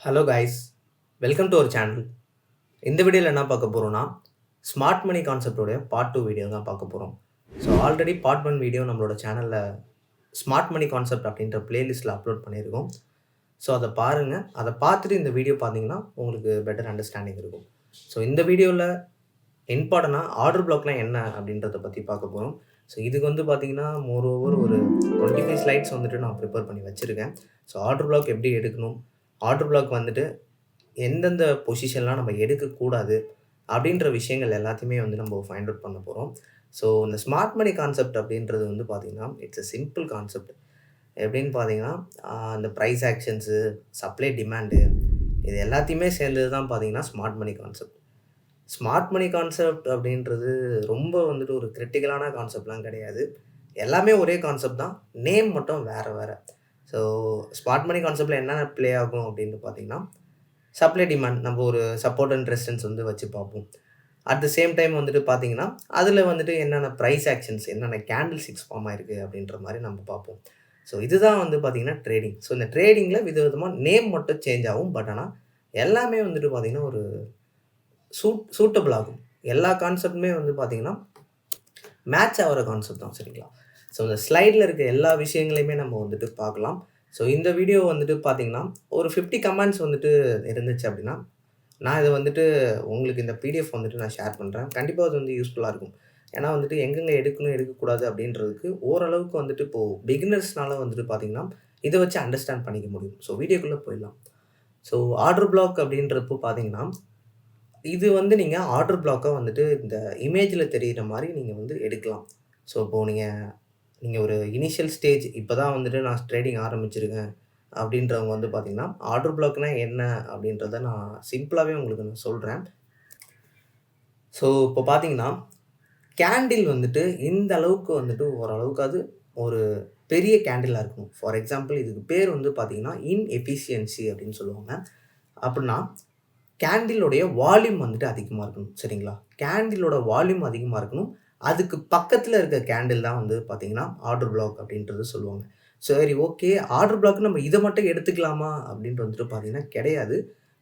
Hello guys, welcome to our channel. இந்த வீடியோவில் என்ன பார்க்க போகிறோம்னா, ஸ்மார்ட் மணி கான்செப்டோடைய பார்ட் 2 வீடியோ தான் பார்க்க போகிறோம். ஸோ ஆல்ரெடி பார்ட் 1 வீடியோ நம்மளோட சேனலில் ஸ்மார்ட் மணி கான்செப்ட் அப்படின்ற பிளேலிஸ்ட்டில் அப்லோட் பண்ணியிருக்கோம். ஸோ அதை பாருங்கள். அதை பார்த்துட்டு இந்த வீடியோ பார்த்தீங்கன்னா உங்களுக்கு பெட்டர் அண்டர்ஸ்டாண்டிங் இருக்கும். ஸோ இந்த வீடியோவில் இம்பார்ட்டனாக ஆர்டர் பிளாக்லாம் என்ன அப்படின்றத பற்றி பார்க்க போகிறோம். ஸோ இதுக்கு வந்து பார்த்தீங்கன்னா மோரோவர் ஒரு 25 ஸ்லைட்ஸ் வந்துட்டு நான் ப்ரிப்பேர் பண்ணி வச்சுருக்கேன். ஸோ ஆர்டர் பிளாக் எப்படி எடுக்கணும், ஆர்டர் பிளாக் வந்துட்டு எந்தெந்த பொசிஷன்லாம் நம்ம எடுக்கக்கூடாது அப்படின்ற விஷயங்கள் எல்லாத்தையுமே வந்து நம்ம ஃபைண்ட் அவுட் பண்ண போகிறோம். ஸோ இந்த ஸ்மார்ட் மணி கான்செப்ட் அப்படின்றது வந்து பார்த்திங்கன்னா இட்ஸ் எ சிம்பிள் கான்செப்ட். எப்படின்னு பார்த்தீங்கன்னா இந்த ப்ரைஸ் ஆக்ஷன்ஸு, சப்ளை டிமாண்டு, இது எல்லாத்தையுமே சேர்ந்தது தான் பார்த்தீங்கன்னா smart money concept. Smart money concept அப்படின்றது ரொம்ப வந்துட்டு ஒரு கிரிட்டிக்கலான கான்செப்ட்லாம் கிடையாது. எல்லாமே ஒரே கான்செப்ட் தான், நேம் மட்டும் வேறு வேறு. ஸோ ஸ்மார்ட் மணி கான்செப்ட்டில் என்னென்ன ப்ளே ஆகும் அப்படின்னு பார்த்தீங்கன்னா, சப்ளை டிமாண்ட் நம்ம ஒரு சப்போர்ட் அண்ட் ரெசிஸ்டன்ஸ் வந்து வச்சு பார்ப்போம். அட் த சேம் டைம் வந்துட்டு பார்த்தீங்கன்னா, அதில் வந்துட்டு என்னென்ன ப்ரைஸ் ஆக்ஷன்ஸ், என்னென்ன கேண்டில் ஸ்டிக்ஸ் ஃபார்ம் ஆயிருக்கு அப்படின்ற மாதிரி நம்ம பார்ப்போம். ஸோ இதுதான் வந்து பார்த்தீங்கன்னா ட்ரேடிங். ஸோ இந்த ட்ரேடிங்கில் விதவிதமாக நேம் மட்டும் சேஞ்ச் ஆகும். பட் ஆனால் எல்லாமே வந்துட்டு பார்த்தீங்கன்னா ஒரு சூட்டபிள் ஆகும். எல்லா கான்செப்ட்டுமே வந்து பார்த்தீங்கன்னா மேட்ச் ஆகிற கான்செப்ட் தான், சரிங்களா? ஸோ இந்த ஸ்லைடில் இருக்க எல்லா விஷயங்களையுமே நம்ம வந்துட்டு பார்க்கலாம். ஸோ இந்த வீடியோ வந்துட்டு பார்த்தீங்கன்னா ஒரு 50 கமெண்ட்ஸ் வந்துட்டு இருந்துச்சு அப்படின்னா, நான் இதை வந்துட்டு உங்களுக்கு இந்த பிடிஎஃப் வந்துட்டு நான் ஷேர் பண்ணுறேன். கண்டிப்பாக அது வந்து யூஸ்ஃபுல்லாக இருக்கும். ஏன்னா வந்துட்டு எங்கெங்கே எடுக்கணும், எடுக்கக்கூடாது அப்படின்றதுக்கு ஓரளவுக்கு வந்துட்டு இப்போது பிகினர்ஸ்னால வந்துட்டு பார்த்தீங்கன்னா இதை வச்சு அண்டர்ஸ்டாண்ட் பண்ணிக்க முடியும். ஸோ வீடியோக்குள்ளே போயிடலாம். ஸோ ஆர்டர் பிளாக் அப்படின்றப்போ பார்த்தீங்கன்னா, இது வந்து நீங்கள் ஆர்டர் பிளாக்கை வந்துட்டு இந்த இமேஜில் தெரிகிற மாதிரி நீங்கள் வந்து எடுக்கலாம். ஸோ இப்போது நீங்கள் ஒரு இனிஷியல் ஸ்டேஜ் இப்போ தான் வந்துட்டு நான் ட்ரேடிங் ஆரம்பிச்சிருக்கேன் அப்படின்றவங்க வந்து பார்த்தீங்கன்னா, ஆர்டர் பிளாக்னா என்ன அப்படின்றத நான் சிம்பிளாகவே உங்களுக்கு நான் சொல்கிறேன். ஸோ இப்போ பார்த்தீங்கன்னா, கேண்டில் வந்துட்டு இந்த அளவுக்கு வந்துட்டு ஓரளவுக்காவது ஒரு பெரிய கேண்டிலாக இருக்கணும். ஃபார் எக்ஸாம்பிள் இதுக்கு பேர் வந்து பார்த்தீங்கன்னா இன்எஃபிஷியன்சி அப்படின்னு சொல்லுவாங்க. அப்படின்னா கேண்டிலோடைய வால்யூம் வந்துட்டு அதிகமாக இருக்கணும், சரிங்களா? கேண்டிலோட வால்யூம் அதிகமாக இருக்கணும். அதுக்கு பக்கத்தில் இருக்க கேண்டில் தான் வந்து பார்த்தீங்கன்னா ஆர்டர் பிளாக் அப்படின்றது சொல்லுவாங்க. சரி, ஓகே, ஆர்டர் பிளாக் நம்ம இதை மட்டும் எடுத்துக்கலாமா அப்படின்ட்டு வந்துட்டு பார்த்தீங்கன்னா கிடையாது.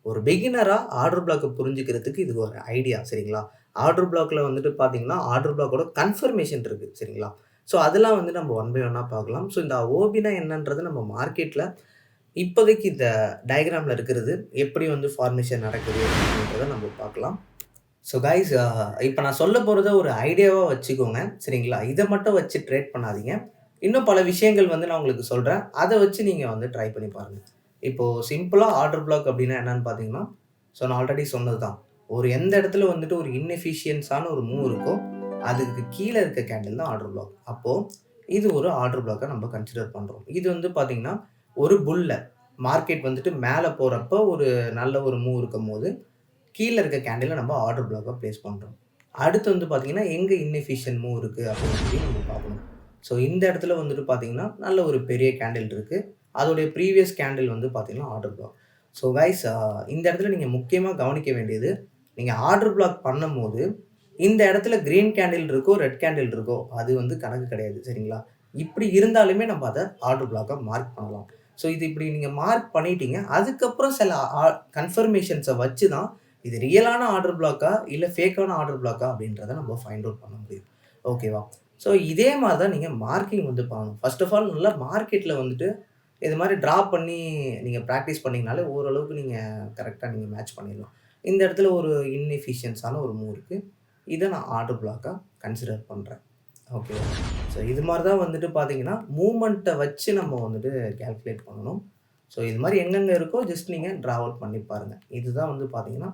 ஒரு பிகினராக ஆர்டர் பிளாக்கை புரிஞ்சுக்கிறதுக்கு இது ஒரு ஐடியா, சரிங்களா? ஆர்டர் பிளாக்கில் வந்துட்டு பார்த்தீங்கன்னா ஆர்டர் பிளாக்கோட கன்ஃபர்மேஷன் இருக்குது, சரிங்களா? ஸோ அதெல்லாம் வந்து நம்ம ஒன் பை ஒன்னாக பார்க்கலாம். ஸோ இந்த ஓபினா என்னன்றது நம்ம மார்க்கெட்டில் இப்போதைக்கு இந்த டயக்ராமில் இருக்கிறது எப்படி வந்து ஃபார்மேஷன் நடக்குது அப்படின்றத நம்ம பார்க்கலாம். ஸோ கைஸ், இப்போ நான் சொல்ல போகிறத ஒரு ஐடியாவாக வச்சுக்கோங்க, சரிங்களா? இதை மட்டும் வச்சு ட்ரேட் பண்ணாதீங்க. இன்னும் பல விஷயங்கள் வந்து நான் உங்களுக்கு சொல்கிறேன். அதை வச்சு நீங்கள் வந்து ட்ரை பண்ணி பாருங்கள். இப்போது சிம்பிளாக ஆர்டர் பிளாக் அப்படின்னா என்னன்னு பார்த்தீங்கன்னா, ஸோ நான் ஆல்ரெடி சொன்னது தான். ஒரு எந்த இடத்துல வந்துட்டு ஒரு இன்எஃபிஷியன்ஸான ஒரு மூவ் இருக்கோ, அதுக்கு கீழே இருக்க கேண்டில் தான் ஆர்டர் பிளாக். அப்போது இது ஒரு ஆர்டர் பிளாக்கை நம்ம கன்சிடர் பண்ணுறோம். இது வந்து பார்த்தீங்கன்னா ஒரு புல்ல மார்க்கெட் வந்துட்டு மேலே போகிறப்போ ஒரு நல்ல ஒரு மூவ் இருக்கும்போது கீழே இருக்க கேண்டிலை நம்ம ஆர்டர் பிளாக்காக ப்ளேஸ் பண்ணுறோம். அடுத்து வந்து பார்த்தீங்கன்னா எங்கே இன்எஃபிஷியன்ட் மூவ் இருக்குது அப்படின்னு சொல்லி நம்ம பார்க்கணும். ஸோ இந்த இடத்துல வந்துட்டு பார்த்தீங்கன்னா நல்ல ஒரு பெரிய கேண்டில் இருக்குது. அதோடைய ப்ரீவியஸ் கேண்டில் வந்து பார்த்தீங்கன்னா ஆர்டர் பிளாக். ஸோ கைஸ், இந்த இடத்துல நீங்கள் முக்கியமாக கவனிக்க வேண்டியது, நீங்கள் ஆர்டர் பிளாக் பண்ணும்போது இந்த இடத்துல கிரீன் கேண்டில் இருக்கோ, ரெட் கேண்டில் இருக்கோ, அது வந்து கணக்கு கிடையாது, சரிங்களா? இப்படி இருந்தாலுமே நம்ம அதை ஆர்டர் பிளாக்காக மார்க் பண்ணலாம். ஸோ இது இப்படி நீங்கள் மார்க் பண்ணிட்டீங்க. அதுக்கப்புறம் சில கன்ஃபர்மேஷன்ஸை வச்சு தான் இது ரியலான ஆர்டர் பிளாக்கா இல்லை ஃபேக்கான ஆர்டர் பிளாக்கா அப்படின்றத நம்ம ஃபைண்ட் அவுட் பண்ண முடியும். ஓகேவா? ஸோ இதே மாதிரி தான் நீங்கள் மார்க்கிங் வந்து பண்ணணும். ஃபர்ஸ்ட் ஆஃப் ஆல் நல்லா மார்க்கெட்டில் வந்துட்டு இது மாதிரி ட்ரா பண்ணி நீங்கள் ப்ராக்டிஸ் பண்ணிங்கனாலே ஓரளவுக்கு நீங்கள் கரெக்டாக நீங்கள் மேட்ச் பண்ணிடலாம். இந்த இடத்துல ஒரு இன்எஃபிஷியன்ஸான ஒரு மூவ் இருக்குது. இதை நான் ஆர்டர் பிளாக்காக கன்சிடர் பண்ணுறேன். ஓகேவா? ஸோ இது மாதிரி தான் வந்துட்டு பார்த்தீங்கன்னா மூவ்மெண்ட்டை வச்சு நம்ம வந்துட்டு கால்குலேட் பண்ணணும். ஸோ இது மாதிரி எங்கெங்கே இருக்கோ ஜஸ்ட் நீங்கள் ட்ரா அவுட் பண்ணி பாருங்கள். இதுதான் வந்து பார்த்தீங்கன்னா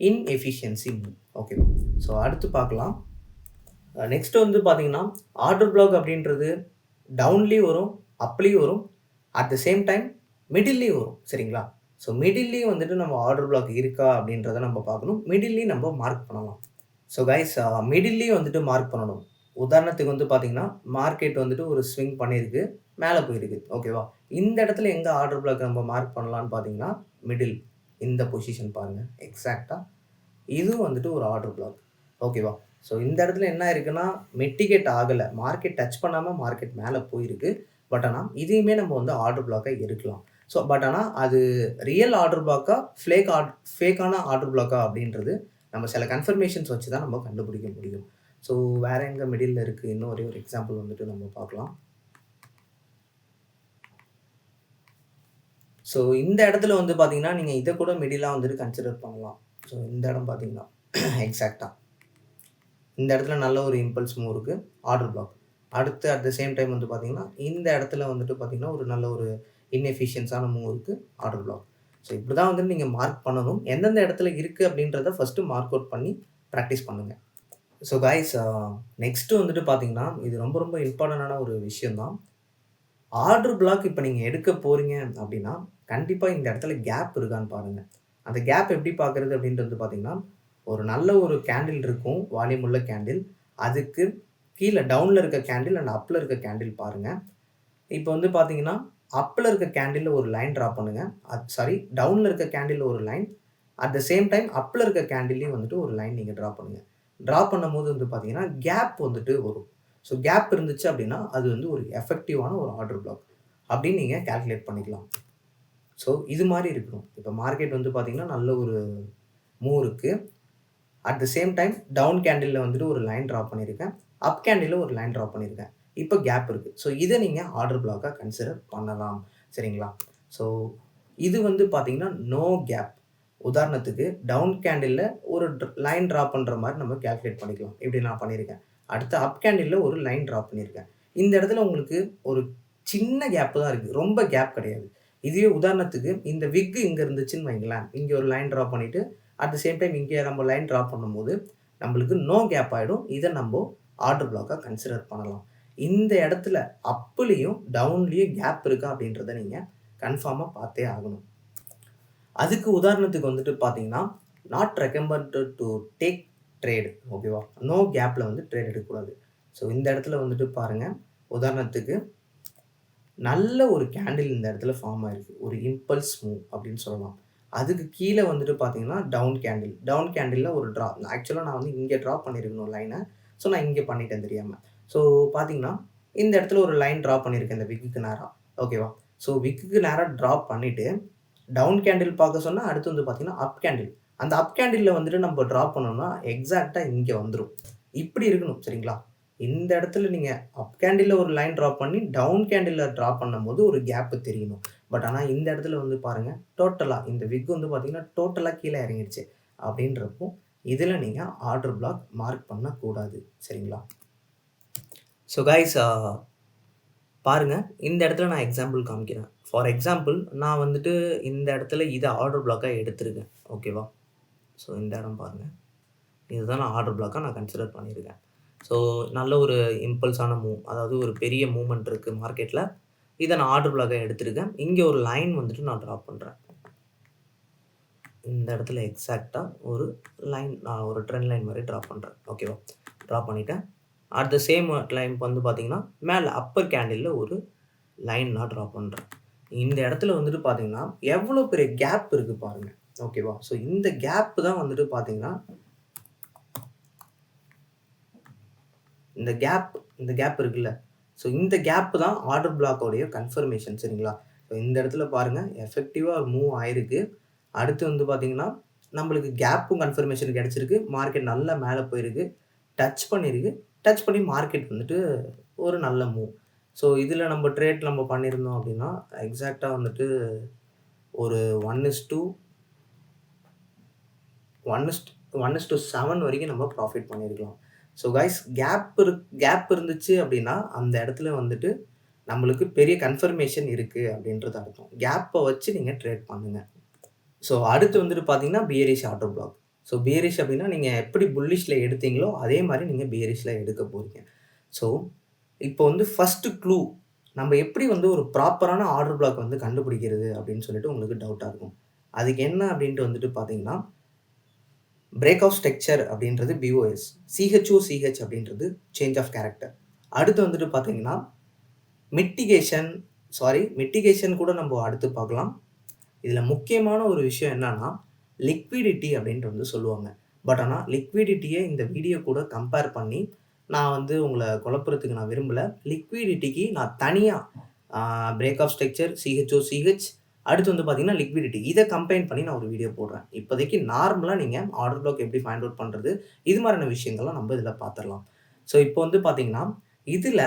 இன்எஃபிஷியன்சி மூவ். ஓகேவா? ஸோ அடுத்து பார்க்கலாம். நெக்ஸ்ட் வந்து பார்த்தீங்கன்னா ஆர்டர் பிளாக் அப்படின்றது டவுன்லேயும் வரும், அப்லேயும் வரும், அட் த சேம் டைம் மிடில்லையும் வரும், சரிங்களா? ஸோ மிடில்லையும் வந்துட்டு நம்ம ஆர்டர் பிளாக் இருக்கா அப்படின்றத நம்ம பார்க்கணும். மிடில்லையும் நம்ம மார்க் பண்ணலாம். ஸோ கைஸ், மிடில்லையும் வந்துட்டு மார்க் பண்ணணும். உதாரணத்துக்கு வந்து பார்த்தீங்கன்னா மார்க்கெட் வந்துட்டு ஒரு ஸ்விங் பண்ணியிருக்கு, மேலே போயிருக்கு, ஓகேவா? இந்த இடத்துல எங்கே ஆர்டர் பிளாக் நம்ம மார்க் பண்ணலான்னு பார்த்தீங்கன்னா மிடில், இந்த பொசிஷன் பாருங்கள் எக்ஸாக்டாக. இதுவும் வந்துட்டு ஒரு ஆர்டர் பிளாக், ஓகேவா? ஸோ இந்த இடத்துல என்ன இருக்குன்னா மிட்டிகேட் ஆகலை, மார்க்கெட் டச் பண்ணாமல் மார்க்கெட் மேலே போயிருக்கு. பட் ஆனால் இதையுமே நம்ம வந்து ஆர்டர் பிளாக்கை எடுக்கலாம். ஸோ பட் ஆனால் அது ரியல் ஆர்டர் பிளாக்கா ஃபேக்கான ஆர்டர் பிளாக்கா அப்படின்றது நம்ம சில கன்ஃபர்மேஷன்ஸ் வச்சு தான் நம்ம கண்டுபிடிக்க முடியும். ஸோ வேற எங்கே மிடில் இருக்குது, இன்னும் ஒரே ஒரு எக்ஸாம்பிள் வந்துட்டு நம்ம பார்க்கலாம். ஸோ இந்த இடத்துல வந்து பார்த்தீங்கன்னா, நீங்கள் இதை கூட மிடிலாக வந்துட்டு கன்சிடர் பண்ணலாம். ஸோ இந்த இடம் பார்த்தீங்கன்னா எக்ஸாக்டாக இந்த இடத்துல நல்ல ஒரு இம்பல்ஸ் மூவ் இருக்குது, ஆர்டர் பிளாக். அடுத்து அட் த சேம் டைம் வந்து பார்த்தீங்கன்னா, இந்த இடத்துல வந்துட்டு பார்த்தீங்கன்னா, ஒரு நல்ல ஒரு இன்எஃபிஷியன்ஸான மூவ் இருக்குது, ஆர்டர் பிளாக். ஸோ இப்படி தான் வந்துட்டு நீங்கள் மார்க் பண்ணணும். எந்தெந்த இடத்துல இருக்குது அப்படின்றத ஃபஸ்ட்டு மார்க் அவுட் பண்ணி ப்ராக்டிஸ் பண்ணுங்கள். ஸோ காய்ஸ், நெக்ஸ்ட்டு வந்துட்டு பார்த்தீங்கன்னா, இது ரொம்ப ரொம்ப இம்பார்ட்டண்டான ஒரு விஷயம் தான். ஆர்டர் பிளாக் இப்போ நீங்கள் எடுக்க போகிறீங்க அப்படின்னா, கண்டிப்பாக இந்த இடத்துல கேப் இருக்கான்னு பாருங்கள். அந்த கேப் எப்படி பார்க்குறது அப்படின்றது பார்த்தீங்கன்னா, ஒரு நல்ல ஒரு கேண்டில் இருக்கும், வால்யூம் உள்ள கேண்டில். அதுக்கு கீழே டவுனில் இருக்க கேண்டில் அண்ட் அப்பில் இருக்க கேண்டில் பாருங்கள். இப்போ வந்து பார்த்தீங்கன்னா, அப்பில் இருக்க கேண்டிலில் ஒரு லைன் ட்ரா பண்ணுங்கள். டவுனில் இருக்க கேண்டிலில் ஒரு line. At the same time அப்பில் இருக்க கேண்டில்லையும் வந்துட்டு ஒரு லைன் நீங்கள் ட்ரா பண்ணுங்கள். ட்ரா பண்ணும்போது வந்து பார்த்தீங்கன்னா, கேப் வந்துட்டு வரும். ஸோ கேப் இருந்துச்சு அப்படின்னா, அது வந்து ஒரு எஃபெக்டிவான ஒரு ஆர்டர் பிளாக் அப்படின்னு நீங்கள் கால்குலேட் பண்ணிக்கலாம். ஸோ இது மாதிரி இருக்கணும். இப்போ மார்க்கெட் வந்து பார்த்தீங்கன்னா, நல்ல ஒரு மூவ் இருக்குது. At the same time down கேண்டில்ல வந்துட்டு ஒரு லைன் ட்ரா பண்ணியிருக்கேன். அப் கேண்டில்ல ஒரு லைன் ட்ரா பண்ணியிருக்கேன். இப்போ கேப் இருக்குது. ஸோ இதை நீங்கள் ஆர்டர் பிளாக்காக கன்சிடர் பண்ணலாம். சரிங்களா? ஸோ இது வந்து பார்த்தீங்கன்னா, நோ கேப். உதாரணத்துக்கு டவுன் கேண்டில்ல ஒரு லைன் ட்ரா பண்ணுற மாதிரி நம்ம கால்குலேட் பண்ணிக்கலாம். இப்படி நான் பண்ணியிருக்கேன். அடுத்து அப் கேண்டில்ல ஒரு லைன் ட்ரா பண்ணியிருக்கேன். இந்த இடத்துல உங்களுக்கு ஒரு சின்ன கேப் தான் இருக்குது. ரொம்ப கேப் கிடையாது. இதுவே உதாரணத்துக்கு இந்த விக் இங்கே இருந்துச்சுன்னு வைங்களேன். இங்கே ஒரு லைன் ட்ரா பண்ணிவிட்டு அட் த சேம் டைம் இங்கே நம்ம லைன் ட்ரா பண்ணும்போது நம்மளுக்கு நோ கேப் ஆகிடும். இதை நம்ம ஆர்டர் பிளாக்காக கன்சிடர் பண்ணலாம். இந்த இடத்துல அப்லேயும் டவுன்லேயும் கேப் இருக்கா அப்படின்றத நீங்கள் கன்ஃபார்மாக பார்த்தே ஆகணும். அதுக்கு உதாரணத்துக்கு வந்துட்டு பார்த்தீங்கன்னா, not recommended to take trade. ஓகேவா? நோ கேப்பில் வந்து ட்ரேட் எடுக்கக்கூடாது. ஸோ இந்த இடத்துல வந்துட்டு பாருங்கள், உதாரணத்துக்கு நல்ல ஒரு கேண்டில் இந்த இடத்துல ஃபார்ம் ஆயிருக்கு. ஒரு இம்பல்ஸ் மூவ் அப்படின்னு சொல்லலாம். அதுக்கு கீழே வந்துட்டு பார்த்தீங்கன்னா, டவுன் கேண்டில். டவுன் கேண்டில்ல ஒரு ட்ரா. ஆக்சுவலா நான் வந்து இங்கே ட்ரா பண்ணியிருக்கணும் லைன. ஸோ நான் இங்கே பண்ணிட்டேன் தெரியாம. ஸோ பார்த்தீங்கன்னா, இந்த இடத்துல ஒரு லைன் ட்ரா பண்ணியிருக்கேன் இந்த விக்குக்கு நேரா. ஓகேவா? ஸோ விக்குக்கு நேரா ட்ரா பண்ணிட்டு, டவுன் கேண்டில் பார்க்க சொன்னா, அடுத்து வந்து பார்த்தீங்கன்னா, அப் கேண்டில். அந்த அப் கேண்டில்ல வந்துட்டு நம்ம ட்ரா பண்ணோம்னா, எக்ஸாக்ட்டா இங்க வந்துரும். இப்படி இருக்கணும். சரிங்களா? இந்த இடத்துல நீங்க அப் கேண்டில்ல ஒரு லைன் ட்ரா பண்ணி, டவுன் கேண்டில்ல ட்ரா பண்ணும்போது ஒரு கேப் தெரியணும். பட் ஆனா இந்த இடத்துல வந்து பாருங்க, டோட்டலா இந்த விக் வந்து பார்த்தீங்கன்னா, டோட்டலா கீழ இறங்கிடுச்சு. அப்படின்றப்போ, இதுல நீங்க ஆர்டர் பிளாக் மார்க் பண்ணக்கூடாது. சரிங்களா? ஸோ காய்ஸ், பாருங்க, இந்த இடத்துல நான் எக்ஸாம்பிள் காமிக்கிறேன். ஃபார் எக்ஸாம்பிள் நான் வந்துட்டு இந்த இடத்துல இத ஆர்டர் பிளாக்கா எடுத்திருக்கேன். ஓகேவா? ஸோ இந்த இடம் பாருங்க. இதுதான் நான் ஆர்டர் பிளாக்கா நான் கன்சிடர் பண்ணியிருக்கேன். ஸோ நல்ல ஒரு இம்பல்ஸான மூவ். அதாவது ஒரு பெரிய மூவ்மெண்ட் இருக்கு மார்க்கெட்ல. இத நான் ஆர்டர் பிளாக்கா எடுத்திருக்கேன். இங்க ஒரு லைன் வந்துட்டு நான் ட்ரா பண்றேன். இந்த இடத்துல எக்ஸாக்ட்டா ஒரு லைன், நான் ஒரு ட்ரெண்ட் லைன் மாரி ட்ரா பண்றேன். ஓகேவா? ட்ரா பண்ணிட்டேன். அட் த சேம் டைம் வந்து பார்த்தீங்கன்னா, மேல அப்பர் கேண்டில்ல ஒரு லைன் நான் ட்ரா பண்றேன். இந்த இடத்துல வந்துட்டு பார்த்தீங்கன்னா, எவ்வளோ பெரிய கேப் இருக்கு பாருங்க. ஓகேவா? ஸோ இந்த கேப் தான் வந்துட்டு பார்த்தீங்கன்னா, இந்த கேப் இருக்குல்ல. ஸோ இந்த கேப் தான் ஆர்டர் பிளாக்கோடைய கன்ஃபர்மேஷன். சரிங்களா? ஸோ இந்த இடத்துல பாருங்க, எஃபெக்டிவா மூவ் ஆயிருக்கு. அடுத்து வந்து பார்த்தீங்கன்னா, நம்மளுக்கு கேப்பும் கன்ஃபர்மேஷன் கிடைச்சிருக்கு. மார்க்கெட் நல்லா மேல போயிருக்கு. டச் பண்ணியிருக்கு. டச் பண்ணி மார்க்கெட் வந்துட்டு ஒரு நல்ல மூவ். ஸோ இதில நம்ம ட்ரேட் நம்ம பண்ணியிருந்தோம் அப்படின்னா, எக்ஸாக்ட்டா வந்துட்டு ஒரு 1:7 வரைக்கும் நம்ம ப்ராஃபிட் பண்ணியிருக்கலாம். ஸோ காய்ஸ், கேப் இருந்துச்சு அப்படின்னா, அந்த இடத்துல வந்துட்டு நம்மளுக்கு பெரிய கன்ஃபர்மேஷன் இருக்கு அப்படின்றது அர்த்தம். கேப்ப வச்சு நீங்க ட்ரேட் பண்ணுங்க. ஸோ அடுத்து வந்துட்டு பார்த்தீங்கன்னா, bearish order black. So bearish அப்படின்னா, நீங்க எப்படி புல்லிஷ்ல எடுத்தீங்களோ, அதே மாரி நீங்க பியரிஷ்ல எடுக்க போறீங்க. ஸோ இப்போ வந்து ஃபர்ஸ்ட் க்ளூ, நம்ம எப்படி வந்து ஒரு ப்ராப்பரான ஆர்டர் பிளாக் வந்து கண்டுபிடிக்கிறது அப்படின்னு சொல்லிட்டு உங்களுக்கு டவுட்டா இருக்கும். அதுக்கு என்ன அப்படின்ட்டு வந்துட்டு பார்த்தீங்கன்னா, பிரேக் ஆஃப் ஸ்ட்ரக்சர் அப்படின்றது BOS. CHOCH அப்படின்றது சேஞ்ச் ஆஃப் கேரக்டர். அடுத்து வந்துட்டு பார்த்தீங்கன்னா, மிட்டிகேஷன் கூட நம்ம அடுத்து பார்க்கலாம். இதில முக்கியமான ஒரு விஷயம் என்னன்னா, லிக்விடிட்டி அப்படின்ட்டு வந்து சொல்லுவாங்க. பட் ஆனா லிக்விடிட்டிய இந்த வீடியோ கூட கம்பேர் பண்ணி, நான் வந்து உங்கள குழப்புறதுக்கு நான் விரும்பல. லிக்விடிட்டிக்கு நான் தனியா பிரேக் ஆஃப் ஸ்ட்ரக்சர், CHOCH அடுத்து வந்து பார்த்தீங்கன்னா, லிக்விடிட்டி. இத கம்பைன் பண்ணி நான் ஒரு வீடியோ போடுறேன். இப்போதைக்கு நார்மலா நீங்க ஆர்டர் ப்ளாக் எப்படி ஃபைண்ட் அவுட் பண்றது? இது மாரியான விஷயங்கள்லாம் நம்ம இதில பார்த்துரலாம். ஸோ இப்போ வந்து பார்த்தீங்கன்னா, இதில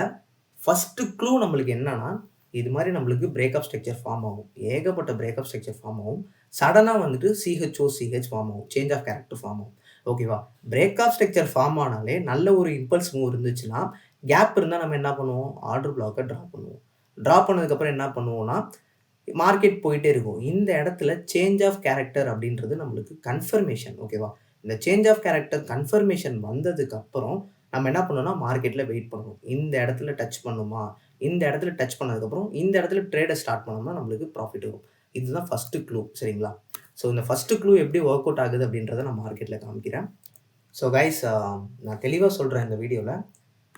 ஃபர்ஸ்ட் க்ளூ நம்மளுக்கு என்னன்னா, இது மாரி நம்மளுக்கு பிரேக்கப் ஸ்ட்ரக்சர் ஃபார்ம் ஆகும். ஏகப்பட்ட பிரேக்கப் ஸ்ட்ரக்சர் ஃபார்ம் ஆகும். சடனா வந்துட்டு சிஹெச் ஃபார்ம் ஆகும். சேஞ்ச் ஆஃப் கேரக்டர் ஃபார்ம் ஆகும். ஓகேவா? பிரேக்கப் ஸ்ட்ரக்சர் ஃபார்ம் ஆனாலே நல்ல ஒரு இம்பல்ஸ் மூவ் இருந்துச்சுன்னா, கேப் இருந்தா நம்ம என்ன பண்ணுவோம்? ஆர்டர் ப்ளாக்க டிராப் பண்ணுவோம். டிராப் பண்ணதுக்கப்புறம் என்ன பண்ணுவோம்னா, மார்க்கெட் போயிட்டே இருக்கும். இந்த இடத்துல சேஞ்ச் ஆஃப் கேரக்டர் அப்படின்றது நம்மளுக்கு கன்ஃபர்மேஷன். ஓகேவா? இந்த சேஞ்ச் ஆஃப் கேரக்டர் கன்ஃபர்மேஷன் வந்ததுக்கப்புறம் நம்ம என்ன பண்ணணும்னா, மார்க்கெட்ல வெயிட் பண்ணணும். இந்த இடத்துல டச் பண்ணுமா? இந்த இடத்துல டச் பண்ணதுக்கப்புறம், இந்த இடத்துல ட்ரேட ஸ்டார்ட் பண்ணோம்னா நம்மளுக்கு ப்ராஃபிட் வரும். இதுதான் ஃபர்ஸ்ட் க்ளூ. சரிங்களா? ஸோ இந்த ஃபர்ஸ்ட் க்ளூ எப்படி வொர்க் அவுட் ஆகுது அப்படின்றத நான் மார்க்கெட்ல காமிக்கிறேன். ஸோ கைஸ் நான் தெளிவா சொல்றேன் இந்த வீடியோல.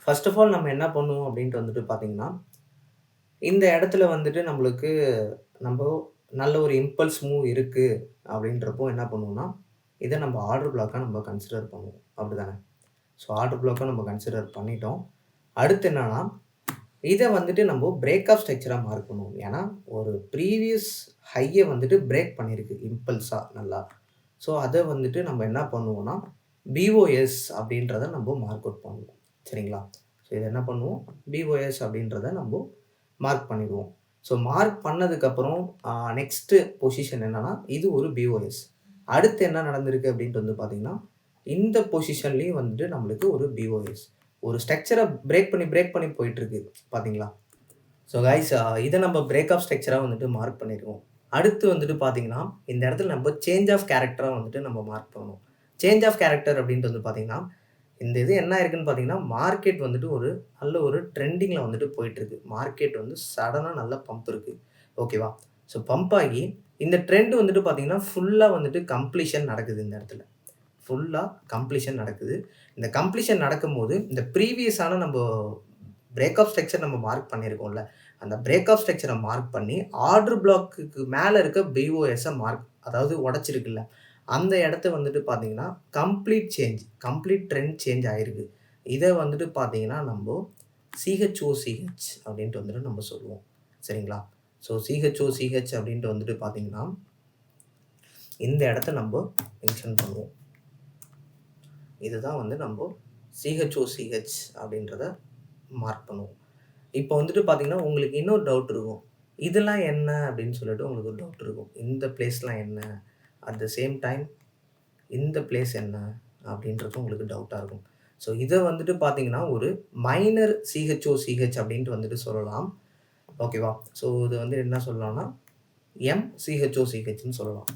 ஃபர்ஸ்ட் ஆஃப் ஆல் நம்ம என்ன பண்ணுவோம் அப்படின்ட்டு வந்துட்டு பார்த்தீங்கன்னா, இந்த இடத்துல வந்துட்டு நம்மளுக்கு நம்ப நல்ல ஒரு இம்பல்ஸ் மூவ் இருக்கு அப்படின்றப்போ என்ன பண்ணுவோம்னா, இத நம்ம ஆர்டர் ப்ளாக்கா நம்ம கன்சிடர் பண்ணுவோம். அப்படிதானே? ஸோ ஆர்டர் ப்ளாக்கா நம்ம கன்சிடர் பண்ணிட்டோம். அடுத்து என்னன்னா, இத வந்துட்டு நம்ம பிரேக் ஸ்ட்ரக்சரா மார்க் பண்ணுவோம். ஏன்னா, ஒரு ப்ரீவியஸ் ஹைய வந்துட்டு பிரேக் பண்ணியிருக்கு இம்பல்ஸா நல்லா. ஸோ அத வந்துட்டு நம்ம என்ன பண்ணுவோம்னா, BOS அப்படின்றத நம்ம மார்க் அவுட் பண்ணுவோம். சரிங்களா? ஸோ இத என்ன பண்ணுவோம்? BOS அப்படின்றத நம்ப மார்க் பண்ணிடுவோம். ஸோ மார்க் பண்ணதுக்கப்புறம் நெக்ஸ்ட் பொசிஷன் என்னன்னா, இது ஒரு BOS. அடுத்து என்ன நடந்திருக்கு அப்படின்ட்டு வந்து பார்த்தீங்கன்னா, இந்த பொசிஷன்லயும் வந்துட்டு நம்மளுக்கு ஒரு BOS. ஒரு ஸ்ட்ரக்சர பிரேக் பண்ணி போயிட்டுருக்கு. பார்த்தீங்களா? ஸோ கைஸ் இத நம்ம பிரேக்கப் ஸ்ட்ரக்சரா வந்துட்டு மார்க் பண்ணிருக்கோம். அடுத்து வந்துட்டு பார்த்தீங்கன்னா, இந்த இடத்துல நம்ம சேஞ்ச் ஆஃப் கேரக்டரா வந்துட்டு நம்ம மார்க் பண்ணணும். சேஞ்ச் ஆஃப் கேரக்டர் அப்படின்ட்டு வந்து பார்த்தீங்கன்னா, இந்த இது என்ன ஆயிருக்குன்னு பார்த்தீங்கன்னா, மார்க்கெட் வந்துட்டு ஒரு நல்ல ஒரு ட்ரெண்டிங்ல வந்துட்டு போயிட்டுருக்கு. மார்க்கெட் வந்து சடனா நல்ல பம்ப் இருக்கு. ஓகேவா? ஸோ பம்ப் ஆகி இந்த ட்ரெண்ட் வந்துட்டு பார்த்தீங்கன்னா, ஃபுல்லா வந்துட்டு கம்ப்ளீஷன் நடக்குது இந்த இடத்துல. ஃபுல்லா கம்ப்ளீஷன் நடக்குது. இந்த கம்ப்ளீஷன் நடக்கும்போது, இந்த ப்ரீவியஸான நம்ப பிரேக்கப் ஸ்ட்ரக்சர் நம்ம மார்க் பண்ணியிருக்கோம்ல. அந்த பிரேக்கப் ஸ்ட்ரக்சர மார்க் பண்ணி, ஆர்டர் ப்ளாக்குக்கு மேல இருக்க BOSஸ மார்க் அதாவது உடைச்சிருக்குல்ல. அந்த இடத்த வந்துட்டு பார்த்தீங்கன்னா, கம்ப்ளீட் ட்ரெண்ட் சேஞ்ச் ஆயிருக்கு. இத வந்துட்டு பார்த்தீங்கன்னா, நம்போ CHOCH அப்படின்ட்டு வந்துட்டு நம்ம சொல்லுவோம். சரிங்களா? ஸோ CHOCH அப்படின்ட்டு வந்துட்டு பார்த்தீங்கன்னா, இந்த இடத்த நம்ப மென்ஷன் பண்ணுவோம். இதுதான் வந்து நம்போ CHOCH அப்படின்றத மார்க் பண்ணுவோம். இப்போ வந்துட்டு பார்த்தீங்கன்னா, உங்களுக்கு இன்னொரு டவுட் இருக்கும். இதெல்லாம் என்ன அப்படின்னு சொல்லிட்டு உங்களுக்கு ஒரு டவுட் இருக்கும். இந்த பிளேஸ்லாம் என்ன? அட் த சேம் டைம் இந்த பிளேஸ் என்ன? அப்படின்றது உங்களுக்கு டவுட்டா இருக்கும். ஸோ இத வந்துட்டு பார்த்தீங்கன்னா, ஒரு மைனர் CHOCH அப்படின்ட்டு வந்துட்டு சொல்லலாம். ஓகேவா? ஸோ இது வந்து என்ன சொல்லலாம்னா, MCHOCHன்னு சொல்லலாம்.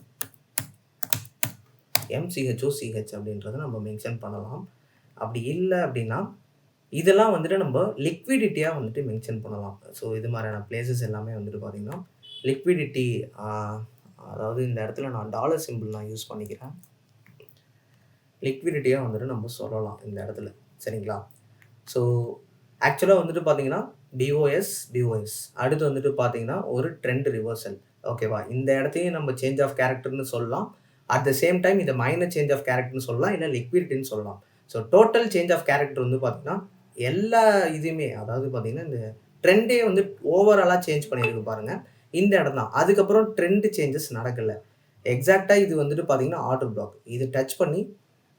MCHOCH அப்படின்றத நம்ம மென்ஷன் பண்ணலாம். அப்படி இல்ல அப்படின்னா, இதெல்லாம் வந்துட்டு நம்ம லிக்விடிட்டியா வந்துட்டு மென்ஷன் பண்ணலாம். ஸோ இது மாரியான பிளேஸஸ் எல்லாமே வந்துட்டு பார்த்தீங்கன்னா, லிக்விடிட்டி ஆ அதாவது இந்த இடத்துல நான் டாலர் சிம்பல் நான் யூஸ் பண்ணிக்கிறேன். லிக்விடிட்டியா வந்துட்டு நம்ம சொல்லலாம் இந்த இடத்துல. சரிங்களா? ஸோ ஆக்சுவலா வந்துட்டு பார்த்தீங்கன்னா, BOS. அடுத்து வந்துட்டு பார்த்தீங்கன்னா, ஒரு ட்ரெண்ட் ரிவர்சல். ஓகேவா? இந்த இடத்தையும் நம்ம சேஞ்ச் ஆஃப் கேரக்டர்ன்னு சொல்லலாம். அட் த சேம் டைம் இத மைனர் சேஞ்ச் ஆஃப் கேரக்டர்ன்னு சொல்லலாம். இல்ல லிக்விடிட்டின்னு சொல்லலாம். So total change of character வந்து பார்த்தீங்கன்னா, எல்லா இதுவுமே அதாவது பார்த்தீங்கன்னா, இந்த ட்ரெண்டே வந்து ஓவராலா சேஞ்ச் பண்ணியிருக்கு பாருங்க. இந்த இடம் தான். அதுக்கப்புறம் ட்ரெண்ட் சேஞ்சஸ் நடக்கல. எக்ஸாக்ட்டா இது வந்துட்டு பார்த்தீங்கன்னா, ஆர்டர் பிளாக். இது டச் பண்ணி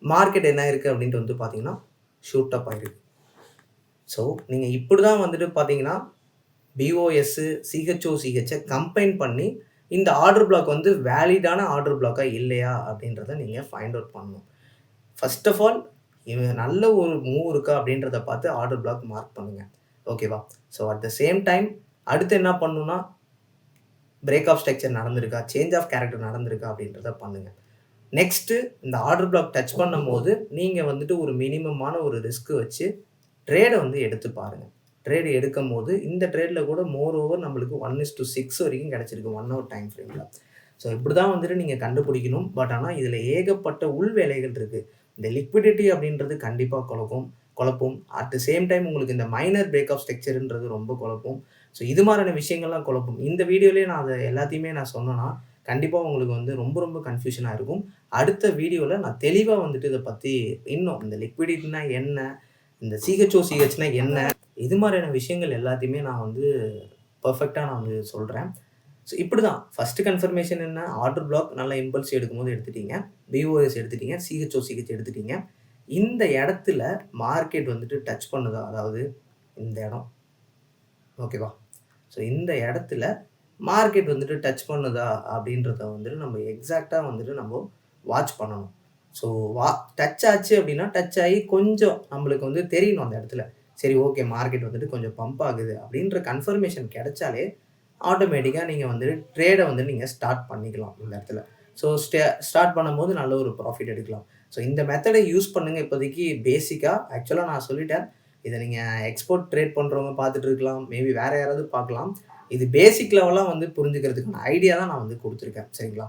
மார்க்கெட் என்ன ஆயிருக்கு அப்படின்ட்டு வந்து பார்த்தீங்கன்னா, ஷூட் அப் ஆயிருக்கு. ஸோ நீங்க இப்படிதான் வந்துட்டு பார்த்தீங்கன்னா, BOS, CHOCH கம்பைன் பண்ணி இந்த ஆர்டர் பிளாக் வந்து வேலிடான ஆர்டர் பிளாக்கா இல்லையா அப்படின்றத நீங்க ஃபைண்ட் அவுட் பண்ணணும். ஃபர்ஸ்ட் ஆஃப் ஆல் இவன் நல்ல ஒரு மூவ் இருக்கா அப்படின்றத பார்த்து ஆர்டர் பிளாக் மார்க் பண்ணுங்க. ஓகேவா? So at the same time அடுத்து என்ன பண்ணணும்னா, பிரேக் ஆஃப் ஸ்ட்ரக்சர் நடந்திருக்கா? சேஞ்ச் ஆஃப் கேரக்டர் நடந்திருக்கா? அப்படின்றத பண்ணுங்க. நெக்ஸ்ட்டு இந்த ஆர்டர் பிளாக் டச் பண்ணும்போது, நீங்க வந்துட்டு ஒரு மினிமமான ஒரு ரிஸ்க் வச்சு ட்ரேட வந்து எடுத்து பாருங்க. ட்ரேட் எடுக்கும்போது, இந்த ட்ரேட்ல கூட மோர் ஓவர் நம்மளுக்கு 1:6 வரைக்கும் கிடைச்சிருக்கு. 1 ஹவர் டைம் ஃப்ரேம்ல. ஸோ இப்படிதான் வந்துட்டு நீங்க கண்டுபிடிக்கணும். பட் ஆனா இதுல ஏகப்பட்ட உள் வேலைகள் இருக்கு. இந்த லிக்விடிட்டி அப்படின்றது கண்டிப்பா குழப்பும். அட் த சேம் டைம் உங்களுக்கு இந்த மைனர் பிரேக் ஆஃப் ஸ்ட்ரக்சர்ன்றது ரொம்ப குழப்பும். ஸோ இது மாரியான விஷயங்கள்லாம் குழப்பும். இந்த வீடியோலயே நான் அத எல்லாத்தையுமே நான் சொன்னேன்னா, கண்டிப்பா உங்களுக்கு வந்து ரொம்ப ரொம்ப கன்ஃப்யூஷனா இருக்கும். அடுத்த வீடியோல நான் தெளிவா வந்துட்டு இத பத்தி இன்னும் இந்த லிக்விடிட்டினா என்ன? இந்த CHOCHனா என்ன? இது மாரியான விஷயங்கள் எல்லாத்தையுமே நான் வந்து பெர்ஃபெக்ட்டா நான் வந்து சொல்றேன். ஸோ இப்படி தான் ஃபஸ்ட்டு கன்ஃபர்மேஷன் என்ன, ஆர்டர் பிளாக் நல்லா இம்பல்ஸ் எடுக்கும்போது எடுத்துட்டீங்க, பிஓஎஸ் எடுத்துட்டீங்க, சிஹெச்ஓ எடுத்துட்டீங்க. இந்த இடத்துல மார்க்கெட் வந்துட்டு டச் பண்ணுதா, அதாவது இந்த இடம் ஓகேவா? ஸோ இந்த இடத்துல மார்க்கெட் வந்துட்டு டச் பண்ணுதா அப்படின்றத வந்துட்டு நம்ம எக்ஸாக்ட்டா வந்துட்டு நம்ம வாட்ச் பண்ணணும். ஸோ டச் ஆச்சு அப்படின்னா, டச் ஆகி கொஞ்சம் நம்மளுக்கு வந்து தெரியணும் அந்த இடத்துல. சரி ஓகே, மார்க்கெட் வந்துட்டு கொஞ்சம் பம்ப் ஆகுது அப்படின்ற கன்ஃபர்மேஷன் கிடைச்சாலே, ஆட்டோமேட்டிக்கா நீங்க வந்து ட்ரேட வந்து நீங்க ஸ்டார்ட் பண்ணிக்கலாம் இந்த இடத்துல. ஸோ ஸ்டார்ட் பண்ணும்போது நல்ல ஒரு ப்ராஃபிட் எடுக்கலாம். ஸோ இந்த மெத்தட யூஸ் பண்ணுங்க இப்போதைக்கு பேசிக்கா. ஆக்சுவலா நான் சொல்லிட்டேன். இத நீங்க எக்ஸ்போர்ட் ட்ரேட் பண்றவங்க பார்த்துட்டு இருக்கலாம். மேபி வேற யாராவது பார்க்கலாம். இது பேசிக் லெவலா வந்து புரிஞ்சுக்கிறதுக்கான ஐடியா தான் நான் வந்து குடுத்துருக்கேன். சரிங்களா?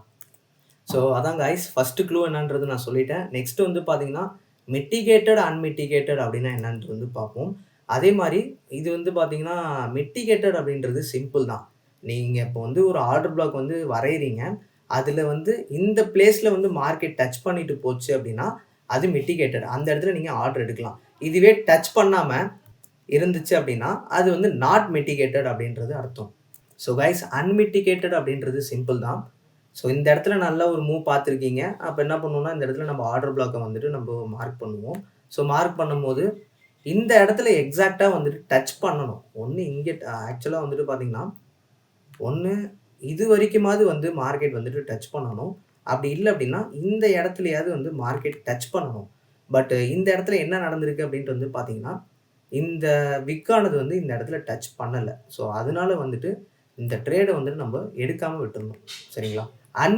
ஸோ அதான் கைஸ், ஃபர்ஸ்ட் க்ளூ என்னன்றது நான் சொல்லிட்டேன். நெக்ஸ்ட் வந்து பார்த்தீங்கன்னா, மிட்டிகேட்டட், அன்மிட்டிகேட்டட் அப்படின்னா என்னன்றது வந்து பார்ப்போம். அதே மாரி இது வந்து பார்த்தீங்கன்னா, மிட்டிகேட்டட் அப்படின்றது சிம்பிள் தான். நீங்க இப்போ வந்து ஒரு ஆர்டர் பிளாக் வந்து வரையறீங்க. அதுல வந்து இந்த பிளேஸ்ல வந்து மார்க்கெட் டச் பண்ணிட்டு போச்சு அப்படின்னா, அது மிட்டிகேட்டட். அந்த இடத்துல நீங்க ஆர்டர் எடுக்கலாம். இதுவே டச் பண்ணாம இருந்துச்சு அப்படின்னா, அது வந்து நாட் மிட்டிகேட்டட் அப்படின்றது அர்த்தம். ஸோ கைஸ், அன்மிட்டிகேட்டட் அப்படின்றது சிம்பிள் தான். ஸோ இந்த இடத்துல நல்ல ஒரு மூவ் பார்த்துருக்கீங்க. அப்ப என்ன பண்ணுவோம்னா, இந்த இடத்துல நம்ம ஆர்டர் பிளாக்க வந்துட்டு நம்ம மார்க் பண்ணுவோம். ஸோ மார்க் பண்ணும்போது, இந்த இடத்துல எக்ஸாக்ட்டா வந்துட்டு டச் பண்ணணும். ஒண்ணு இங்க ஆக்சுவலா வந்துட்டு பார்த்தீங்கன்னா, ஒண்ணு இது வரைக்குமாவது வந்து மார்க்கெட் வந்துட்டு டச் பண்ணணும். அப்படி இல்ல அப்படின்னா, இந்த இடத்துலயாவது வந்து மார்க்கெட் டச் பண்ணணும். பட் இந்த இடத்துல என்ன நடந்திருக்கு அப்படின்ட்டு வந்து பார்த்தீங்கன்னா, இந்த விக்கானது வந்து இந்த இடத்துல டச் பண்ணல. ஸோ அதனால வந்துட்டு இந்த ட்ரேட வந்துட்டு நம்ம எடுக்காம விட்டுறணும். சரிங்களா?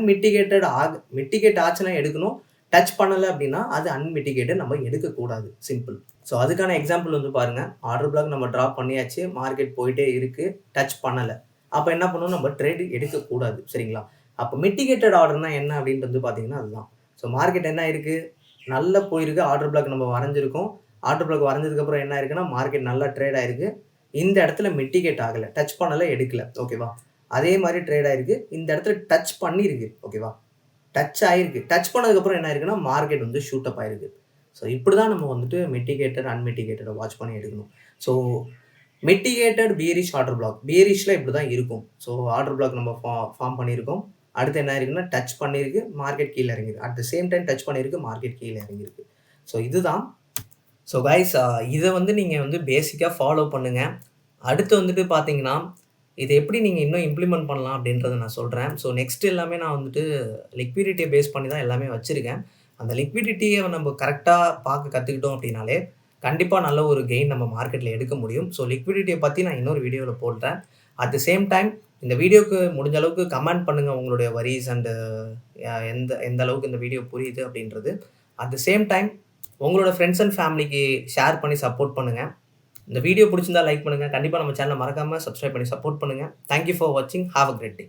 மிட்டிகேட் ஆச்சுன்னா எடுக்கணும். டச் பண்ணல அப்படின்னா, அது அன்மிட்டிகேட்டட், நம்ம எடுக்கக்கூடாது. சிம்பிள். ஸோ அதுக்கான எக்ஸாம்பிள் வந்து பாருங்க. ஆர்டர் பிளாக் நம்ம டிராப் பண்ணியாச்சு. மார்க்கெட் போயிட்டே இருக்கு. டச் பண்ணல. அப்ப என்ன பண்ணணும்? நம்ம ட்ரேட் எடுக்கக்கூடாது. சரிங்களா? அப்ப மிட்டிகேட்டட் ஆர்டர்னா என்ன அப்படின்ட்டு வந்து பார்த்தீங்கன்னா, அதுதான். ஸோ மார்க்கெட் என்ன ஆயிருக்கு? நல்லா போயிருக்கு. ஆர்டர் பிளாக் நம்ம வரைஞ்சிருக்கோம். ஆர்டர் பிளாக் வரைஞ்சதுக்கப்புறம் என்ன ஆயிருக்குன்னா, மார்க்கெட் நல்லா ட்ரேட் ஆயிருக்கு. இந்த இடத்துல மிட்டிகேட் ஆகல. டச் பண்ணல, எடுக்கல. ஓகேவா? அதே மாரி ட்ரேட் ஆயிருக்கு. இந்த இடத்துல டச் பண்ணியிருக்கு. ஓகேவா? டச் ஆயிருக்கு. டச் பண்ணதுக்கப்புறம் என்ன ஆயிருக்குன்னா, மார்க்கெட் வந்து ஷூட் அப் ஆயிருக்கு. ஸோ இப்படிதான் நம்ம வந்துட்டு மிட்டிகேட்டட், அன்மிட்டிகேட்டட வாட்ச் பண்ணி எடுக்கணும். So mitigated bearish order block. பியரிஷ்ல இப்படிதான் இருக்கும். ஸோ ஆர்டர் பிளாக் நம்ம ஃபார்ம் பண்ணியிருக்கோம். அடுத்து என்ன ஆயிருக்குன்னா, டச் பண்ணியிருக்கு. மார்க்கெட் கீழ இறங்கிருக்கு. At the same time touch பண்ணியிருக்கு. மார்க்கெட் கீழ இறங்கிருக்கு. ஸோ இதுதான். ஸோ கைஸ், இத வந்து நீங்க வந்து பேசிக்கா ஃபாலோ பண்ணுங்க. அடுத்து வந்துட்டு பார்த்தீங்கன்னா, இத எப்படி நீங்க இன்னும் இம்ப்ளிமெண்ட் பண்ணலாம் அப்படின்றத நான் சொல்றேன். ஸோ நெக்ஸ்ட் எல்லாமே நான் வந்துட்டு லிக்விடிட்டிய பேஸ் பண்ணி தான் எல்லாமே வச்சிருக்கேன். அந்த லிக்விடிட்டிய நம்ம கரெக்ட்டா பார்க்க கத்துக்கிட்டோம் அப்படின்னாலே, கண்டிப்பா நல்ல ஒரு கெயின் நம்ம மார்க்கெட்ல எடுக்க முடியும். ஸோ லிக்விடிட்டிய பத்தி நான் இன்னொரு வீடியோல போடுறேன். அட் த சேம் டைம் இந்த வீடியோக்கு முடிஞ்ச அளவுக்கு கமெண்ட் பண்ணுங்க உங்களுடைய வொரீஸ் அண்ட் எந்த எந்த அளவுக்கு இந்த வீடியோ புரியுது அப்படின்றது. அட் த சேம் டைம் உங்களோட ஃப்ரெண்ட்ஸ் அண்ட் ஃபேமிலிக்கு ஷேர் பண்ணி சப்போர்ட் பண்ணுங்க. இந்த வீடியோ பிடிச்சிருந்தா லைக் பண்ணுங்க. கண்டிப்பா நம்ம சேனல மறக்காம சப்ஸ்கிரைப் பண்ணி சப்போர்ட் பண்ணுங்க. தேங்க் யூ ஃபார் வாட்சிங். Have a great day.